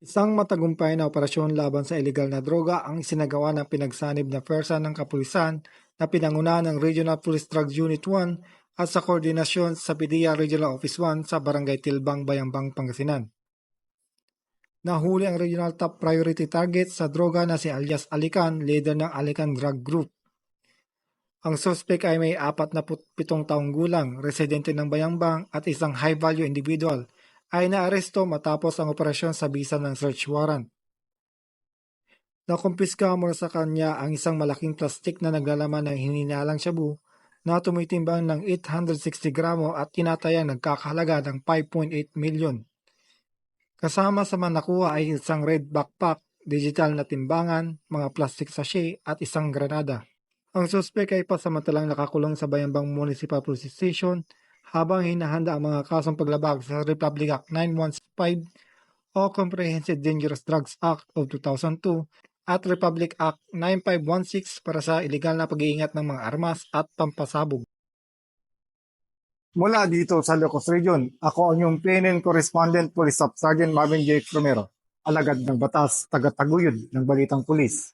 Isang matagumpay na operasyon laban sa ilegal na droga ang isinagawa ng pinagsanib na pwersa ng kapulisan na pinangunahan ng Regional Police Drug Unit 1 at sa koordinasyon sa PDEA Regional Office 1 sa Barangay Tilbang, Bayambang, Pangasinan. Nahuli ang regional top priority target sa droga na si alias Alican, leader ng Alican Drug Group. Ang suspect ay may 47 taong gulang, residente ng Bayambang at isang high-value individual ay naaresto matapos ang operasyon sa bisa ng search warrant. Nakumpiska mula sa kanya ang isang malaking plastik na naglalaman ng hininalang shabu na tumitimbang ng 860 gramo at tinatayang nagkakahalaga ng 5.8 million. Kasama sa mga nakuha ay isang red backpack, digital na timbangan, mga plastic sachet at isang granada. Ang suspect ay pasamantalang nakakulong sa Bayambang Municipal Police Station habang hinahanda ang mga kasong paglabag sa Republic Act 915 o Comprehensive Dangerous Drugs Act of 2002 at Republic Act 9516 para sa ilegal na pag-iingat ng mga armas at pampasabog. Mula dito sa Ilocos Region, ako ang iyong PNN Correspondent Police Staff Sergeant Marvin J. Romero, alagad ng batas, taga-taguyod ng Balitang Pulis.